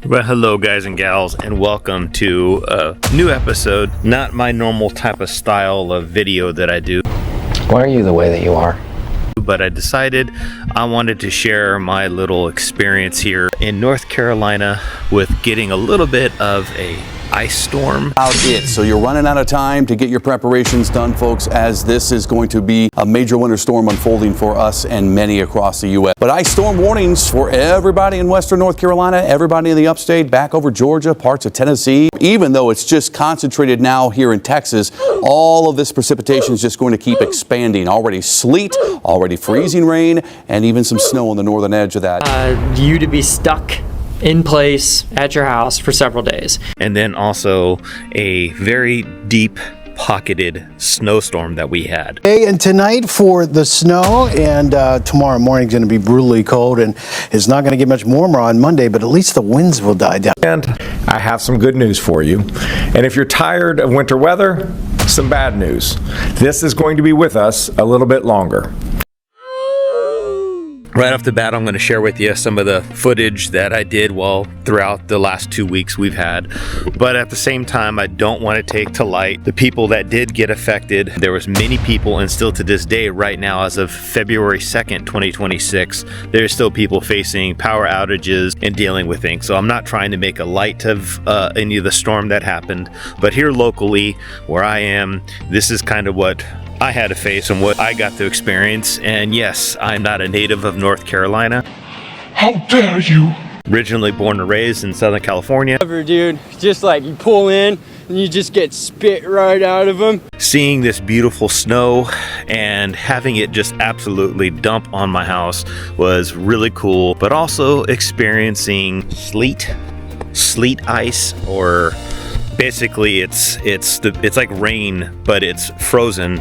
Well, hello guys and gals, and welcome to a new episode. Not my normal type of style of video that I do. Why are you the way that you are? But I decided I wanted to share my little experience here in North Carolina with getting a little bit of a ice storm. So you're running out of time to get your preparations done, folks, as this is going to be a major winter storm unfolding for us and many across the U.S. But ice storm warnings for everybody in western North Carolina, everybody in the upstate, back over Georgia, parts of Tennessee. Even though it's just concentrated now here in Texas, all of this precipitation is just going to keep expanding. Already sleet, already freezing rain, and even some snow on the northern edge of that. You to be stuck in place at your house for several days. And then also a very deep pocketed snowstorm that we had. Hey, and tonight for the snow, and tomorrow morning is going to be brutally cold, and it's not going to get much warmer on Monday, but at least the winds will die down. And I have some good news for you. And if you're tired of winter weather, some bad news. This is going to be with us a little bit longer. Right off the bat, I'm going to share with you some of the footage that I did throughout the last 2 weeks we've had. But at the same time, I don't want to take to light the people that did get affected. There was many people, and still to this day right now, as of February 2nd, 2026, there's still people facing power outages and dealing with things. So I'm not trying to make a light of any of the storm that happened. But here locally, where I am, this is kind of what I had to face and what I got to experience. And yes, I'm not a native of North Carolina. How dare you! Originally born and raised in Southern California. Dude, just like you pull in and you just get spit right out of them. Seeing this beautiful snow and having it just absolutely dump on my house was really cool, but also experiencing sleet ice, or basically it's like rain, but it's frozen,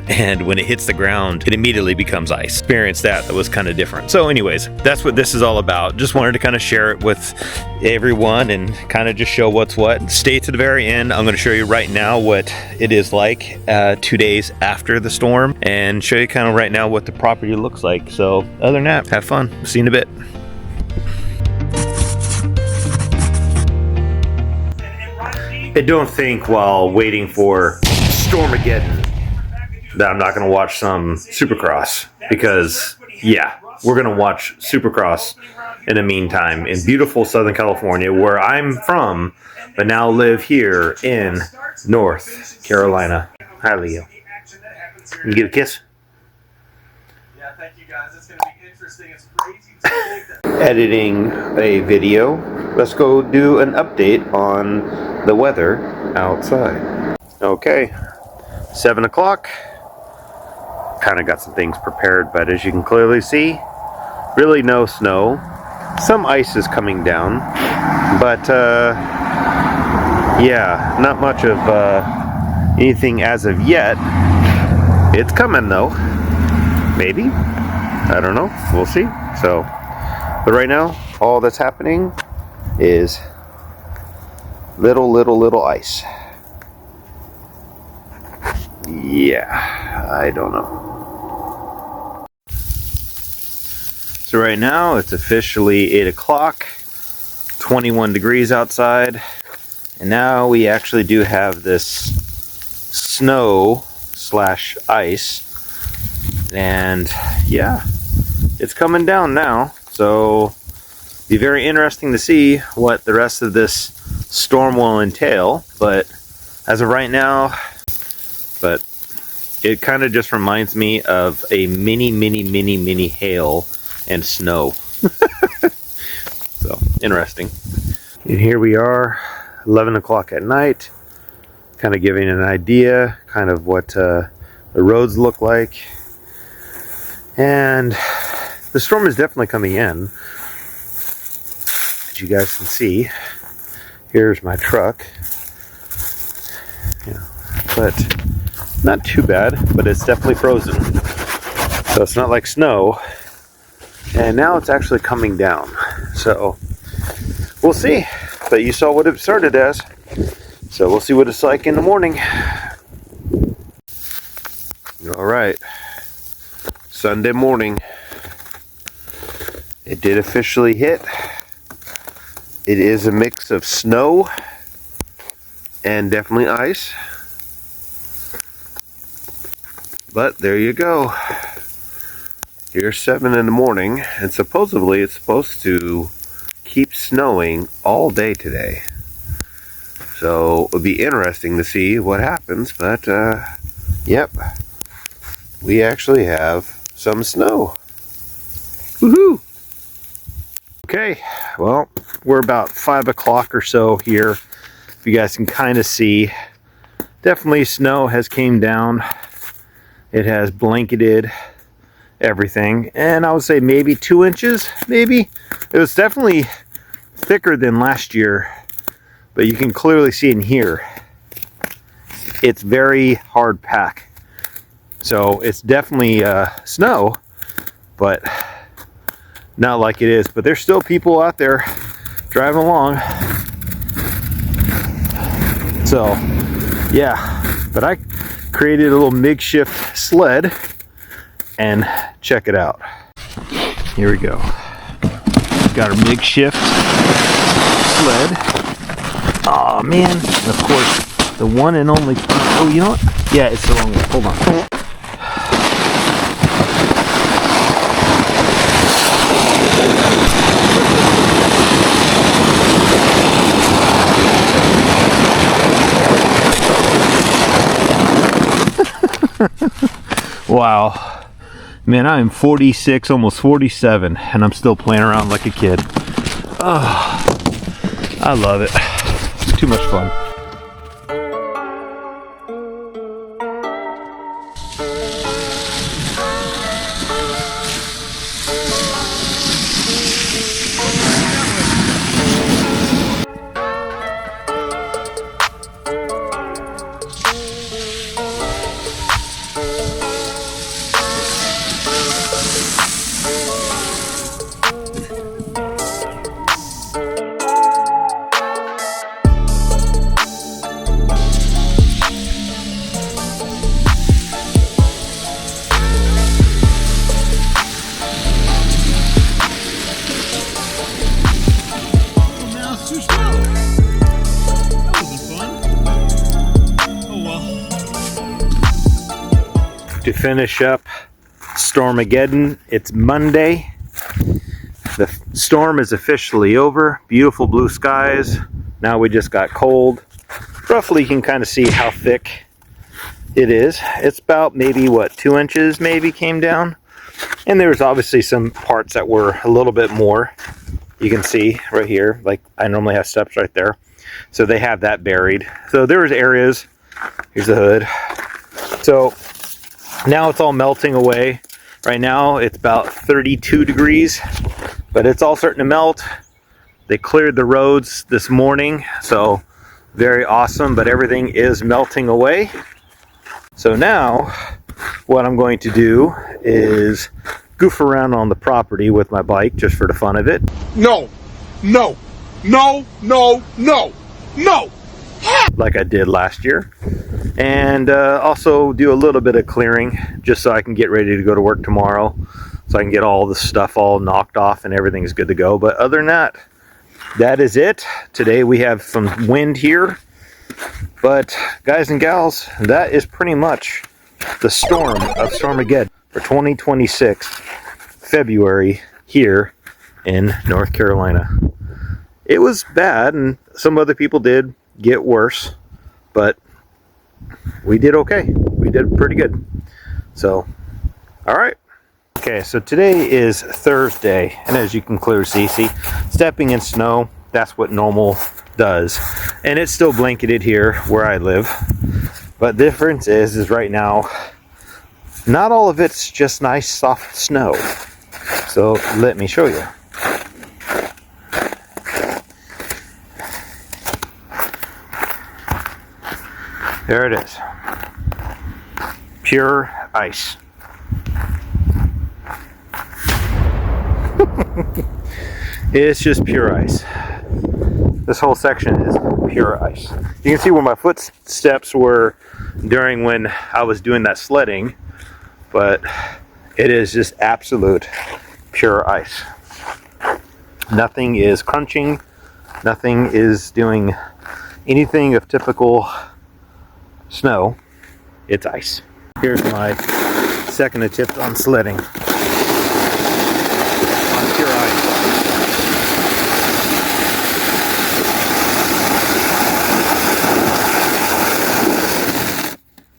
and when it hits the ground it immediately becomes ice. Experienced that was kind of different. So anyways, that's what this is all about. Just wanted to kind of share it with everyone and kind of just show what's what. Stay to the very end. I'm going to show you right now what it is like 2 days after the storm, and show you kind of right now what the property looks like. So other than that, have fun. See you in a bit. I don't think while waiting for Stormageddon that I'm not going to watch some Supercross, because yeah, we're going to watch Supercross in the meantime in beautiful Southern California, where I'm from, but now live here in North Carolina. Hi, Leo. You get a kiss? Yeah, thank you guys. It's going to be interesting. It's crazy to think that. Editing a video. Let's go do an update on the weather outside. Okay, 7 o'clock. Kind of got some things prepared, but as you can clearly see, really no snow. Some ice is coming down, but yeah, not much of anything as of yet. It's coming though. Maybe. I don't know. We'll see. So, but right now, all that's happening is little ice. Yeah, I don't know. So right now it's officially 8 o'clock, 21 degrees outside, and now we actually do have this snow slash ice, and yeah, it's coming down now. So be very interesting to see what the rest of this storm will entail, but as of right now, but it kind of just reminds me of a mini hail and snow. So interesting. And here we are, 11 o'clock at night, kind of giving an idea kind of what the roads look like, and the storm is definitely coming in. You guys can see, here's my truck. Yeah, but not too bad, but it's definitely frozen, so it's not like snow. And now it's actually coming down, so we'll see. But you saw what it started as, so we'll see what it's like in the morning. All right, Sunday morning, it did officially hit. It is a mix of snow and definitely ice. But there you go. Here's 7 in the morning, and supposedly it's supposed to keep snowing all day today. So it'll be interesting to see what happens, but yep, we actually have some snow. Woohoo! Okay, well, we're about 5 o'clock or so here. If you guys can kind of see, definitely snow has came down. It has blanketed everything, and I would say maybe 2 inches, maybe. It was definitely thicker than last year, but you can clearly see in here, it's very hard pack. So it's definitely snow, but not like it is. But there's still people out there driving along. So yeah, but I created a little makeshift sled, and check it out. Here we go. Got our makeshift sled. Oh man, and of course the one and only, oh, you know what? Yeah, it's the wrong one. Hold on. Wow. Man, I am 46, almost 47, and I'm still playing around like a kid. Oh, I love it. It's too much fun. To finish up Stormageddon, it's Monday. The storm is officially over. Beautiful blue skies. Now we just got cold. Roughly you can kind of see how thick it is. It's about maybe, what, 2 inches maybe came down. And there's obviously some parts that were a little bit more. You can see right here, like I normally have steps right there. So they have that buried. So there was areas. Here's the hood. So now it's all melting away. Right now it's about 32 degrees, but it's all starting to melt. They cleared the roads this morning, so very awesome, but everything is melting away. So now what I'm going to do is goof around on the property with my bike just for the fun of it. No, no, no, no, no, no. Like I did last year. And also do a little bit of clearing just so I can get ready to go to work tomorrow, so I can get all the stuff all knocked off and everything's good to go. But other than that, that is it. Today we have some wind here, but guys and gals, that is pretty much the storm of Stormageddon for 2026 February here in North Carolina. It was bad, and some other people did get worse, but we did okay. We did pretty good. So, all right. Okay, so today is Thursday, and as you can clearly see, stepping in snow, that's what normal does. And it's still blanketed here where I live. But the difference is right now, not all of it's just nice soft snow. So let me show you. There it is. Pure ice. It's just pure ice. This whole section is pure ice. You can see where my footsteps were during when I was doing that sledding, but it is just absolute pure ice. Nothing is crunching, Nothing is doing anything of typical snow. It's ice. Here's my second attempt on sledding on pure ice.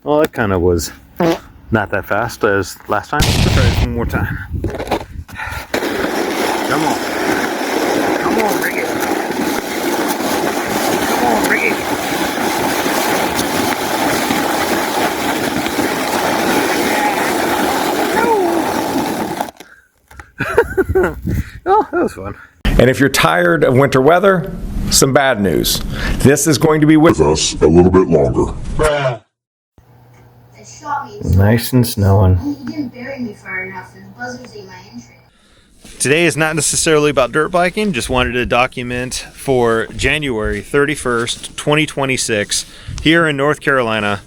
Well, it kind of was not that fast as last time. Let's try this one more time. Come on. Come on, bring it. Come on, bring it. Oh, that was fun. And if you're tired of winter weather, some bad news. This is going to be with us a little bit longer. It shot me. Nice and snowing. He didn't bury me far enough, and the buzzards ate my entry. Today is not necessarily about dirt biking, just wanted to document for January 31st, 2026, here in North Carolina,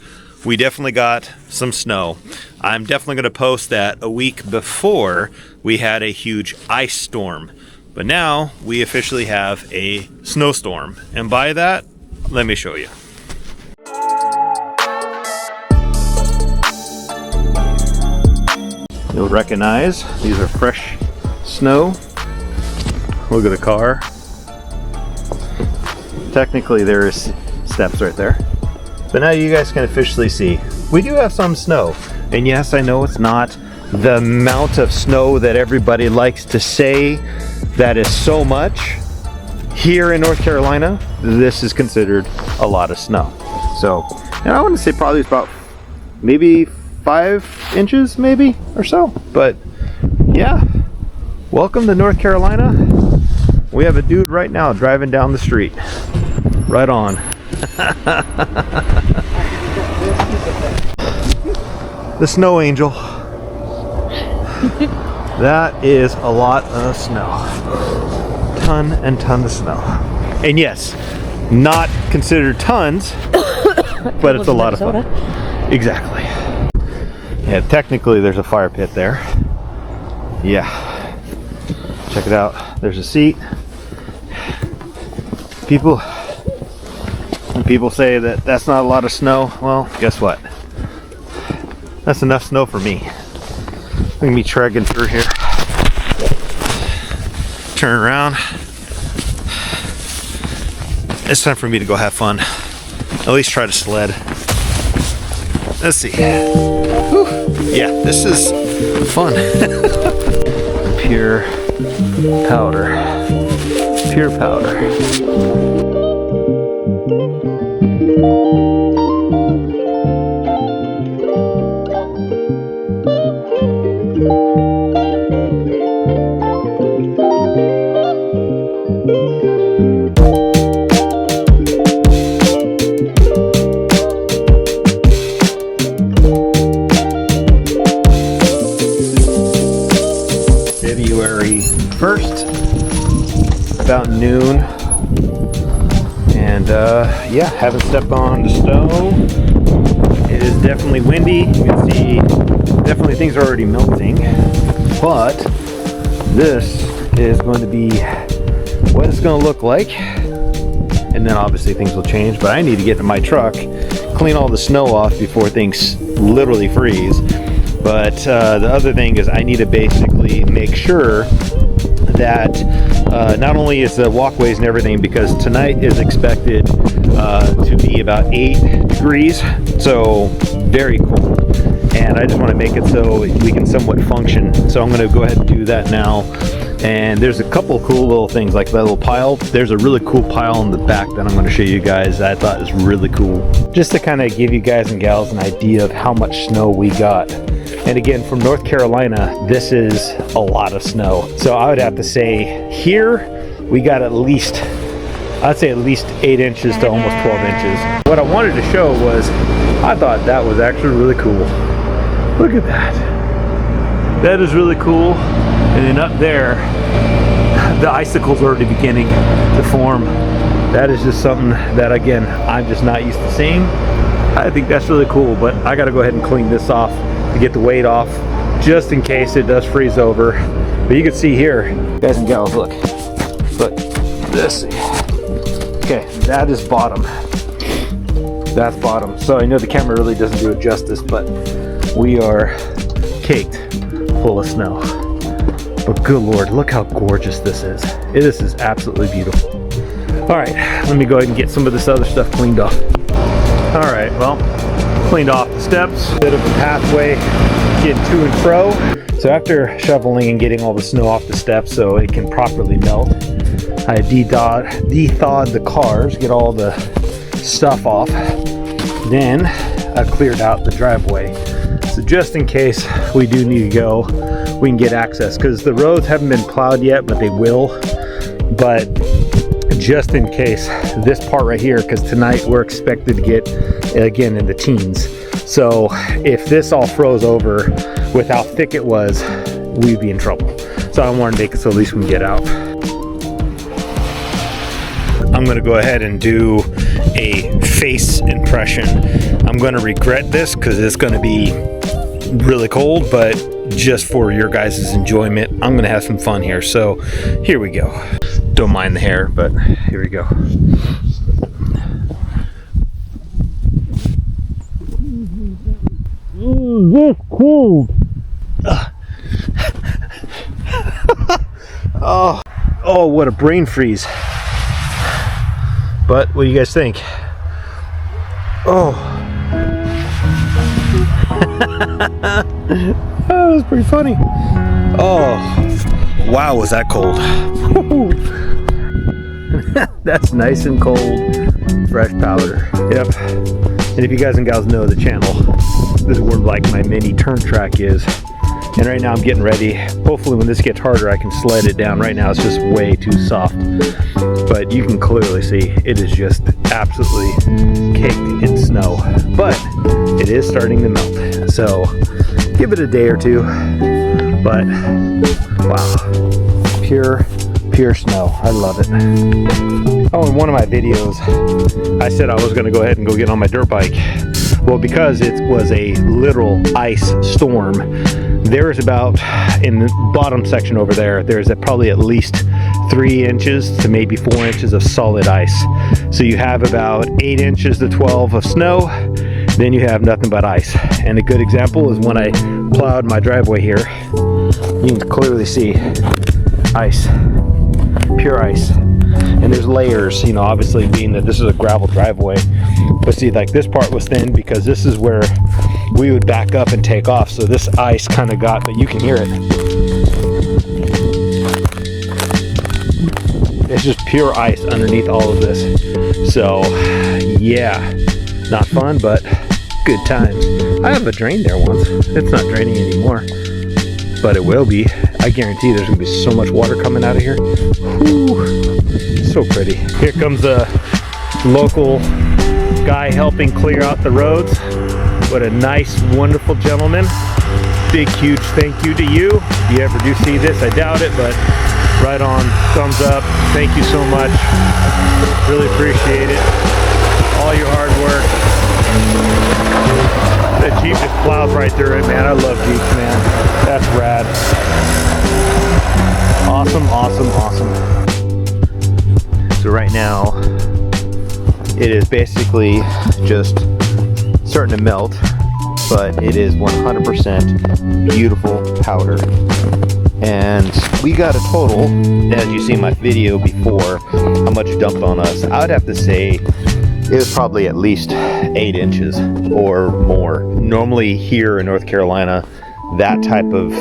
we definitely got some snow. I'm definitely going to post that a week before we had a huge ice storm. But now we officially have a snowstorm. And by that, let me show you. You'll recognize these are fresh snow. Look at the car. Technically there's steps right there. But now you guys can officially see we do have some snow. And yes, I know it's not the amount of snow that everybody likes to say that is so much. Here in North Carolina, this is considered a lot of snow. So, and I want to say probably it's about maybe 5 inches maybe or so. But yeah, welcome to North Carolina. We have a dude right now driving down the street. Right on. The snow angel. That is a lot of snow. Ton and ton of snow. And yes, not considered tons, but it's a lot of fun. Exactly. Yeah, technically there's a fire pit there. Yeah. Check it out. There's a seat. People say that that's not a lot of snow. Well, guess what? That's enough snow for me. Look at me tregging through here. Turn around. It's time for me to go have fun. At least try to sled. Let's see. Whew. Yeah, this is fun. Pure powder. Pure powder. February 1st, about noon, and yeah, haven't stepped on the snow. It is definitely windy. You can see definitely things are already melting, but this is going to be what it's going to look like, and then obviously things will change. But I need to get to my truck, clean all the snow off before things literally freeze. But the other thing is I need to basically make sure that not only is the walkways and everything, because tonight is expected to be about 8 degrees, so very cold, and I just want to make it so we can somewhat function. So I'm going to go ahead and do that now. And there's a couple cool little things like that little pile. There's a really cool pile in the back that I'm going to show you guys that I thought is really cool, just to kind of give you guys and gals an idea of how much snow we got. And again, from North Carolina, this is a lot of snow. So I would have to say here we got at least, I'd say at least 8 inches to almost 12 inches. What I wanted to show was, I thought that was actually really cool. Look at that. That is really cool. And then up there, the icicles are already beginning to form. That is just something that, again, I'm just not used to seeing. I think that's really cool, but I gotta go ahead and clean this off to get the weight off, just in case it does freeze over. But you can see here, guys and gals, look, this, Okay, that is bottom. That's bottom. So I know the camera really doesn't do it justice, but we are caked full of snow. But good Lord, look how gorgeous this is. This is absolutely beautiful. All right, let me go ahead and get some of this other stuff cleaned off. All right, well, cleaned off the steps, bit of a pathway getting to and fro. So after shoveling and getting all the snow off the steps so it can properly melt, I de-thawed the cars, get all the stuff off. Then I cleared out the driveway. So just in case we do need to go, we can get access, because the roads haven't been plowed yet, but they will. But just in case, this part right here, because tonight we're expected to get, again, in the teens. So if this all froze over with how thick it was, we'd be in trouble. So I wanted to make it so at least we can get out. I'm gonna go ahead and do a face impression. I'm gonna regret this because it's gonna be really cold, but just for your guys' enjoyment, I'm gonna have some fun here. So here we go. Don't mind the hair, but here we go. This cold. Oh, what a brain freeze. But what do you guys think? Oh. That was pretty funny. Oh, wow, was that cold. That's nice and cold, fresh powder. Yep. And if you guys and gals know the channel, this is where like my mini turn track is. And right now I'm getting ready. Hopefully when this gets harder, I can sled it down. Right now it's just way too soft. But you can clearly see it is just absolutely caked in snow. But it is starting to melt. So give it a day or two. But wow, pure snow. I love it. Oh, in one of my videos, I said I was gonna go ahead and go get on my dirt bike. Well, because it was a literal ice storm, there is about, in the bottom section over there, there's probably at least 3 inches to maybe 4 inches of solid ice. So you have about 8 inches to 12 of snow, then you have nothing but ice. And a good example is when I plowed my driveway here, you can clearly see ice, pure ice. And there's layers, you know, obviously being that this is a gravel driveway. But see, like this part was thin because this is where we would back up and take off. So this ice kind of got, but you can hear it. It's just pure ice underneath all of this. So yeah, not fun, but good times. I have a drain there once. It's not draining anymore, but it will be. I guarantee there's gonna be so much water coming out of here. Whew. So pretty. Here comes a local guy helping clear out the roads. What a nice, wonderful gentleman. Big, huge thank you to you. If you ever do see this, I doubt it, but right on, thumbs up. Thank you so much. Really appreciate it. All your hard work. That Jeep just plows right through it, man. I love Jeeps, man. That's rad. Awesome, awesome, awesome. So right now, it is basically just starting to melt, but it is 100% beautiful powder. And we got a total, as you see in my video before, how much dumped on us. I would have to say it was probably at least 8 inches or more. Normally here in North Carolina, that type of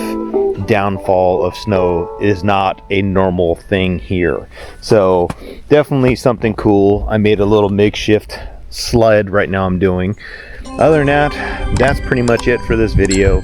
downfall of snow is not a normal thing here. So definitely something cool. I made a little makeshift sled right now I'm doing. Other than that, that's pretty much it for this video.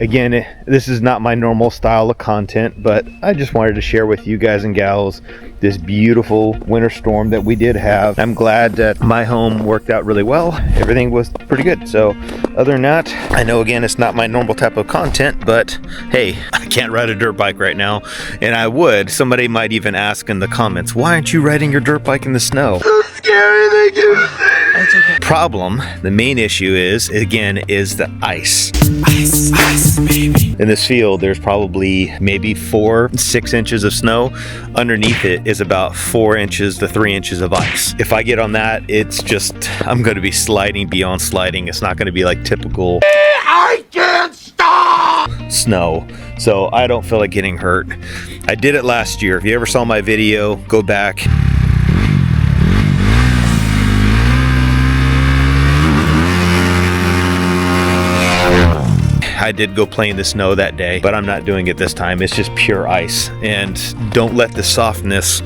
Again, this is not my normal style of content, but I just wanted to share with you guys and gals this beautiful winter storm that we did have. I'm glad that my home worked out really well. Everything was pretty good. So other than that, I know again it's not my normal type of content, but hey, I can't ride a dirt bike right now, and I would. Somebody might even ask in the comments, why aren't you riding your dirt bike in the snow? So scary, they can Problem, the main issue is the ice. Ice, baby. In this field, there's probably maybe 4-6 inches of snow. Underneath it is about 4 inches to 3 inches of ice. If I get on that, it's just, I'm going to be sliding beyond sliding. It's not going to be like typical I can't stop snow. So I don't feel like getting hurt. I did it last year. If you ever saw my video, go back. I did go play in the snow that day, but I'm not doing it this time. It's just pure ice. And don't let the softness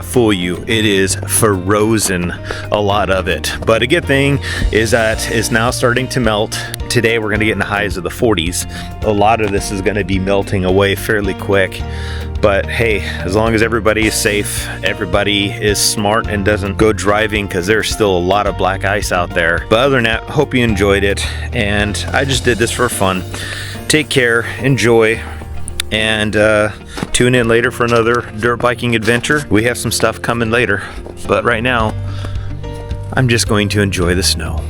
fool you. It is frozen, a lot of it. But a good thing is that it's now starting to melt. Today we're going to get in the highs of the 40s. A lot of this is going to be melting away fairly quick. But hey, as long as everybody is safe, everybody is smart and doesn't go driving, because there's still a lot of black ice out there. But other than that, hope you enjoyed it. And I just did this for fun. Take care, enjoy, and tune in later for another dirt biking adventure. We have some stuff coming later, but right now, I'm just going to enjoy the snow.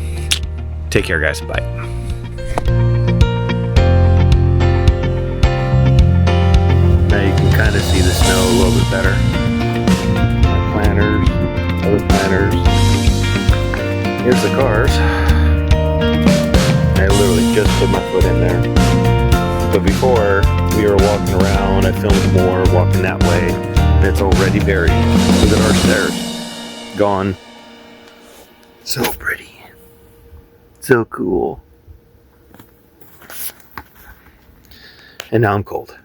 Take care, guys. Bye. Now you can kind of see the snow a little bit better. My planters, other planters. Here's the cars. I literally just put my foot in there. But before, we were walking around, I filmed more, walking that way, and it's already buried. Look at our stairs. Gone. So pretty. So cool. And now I'm cold.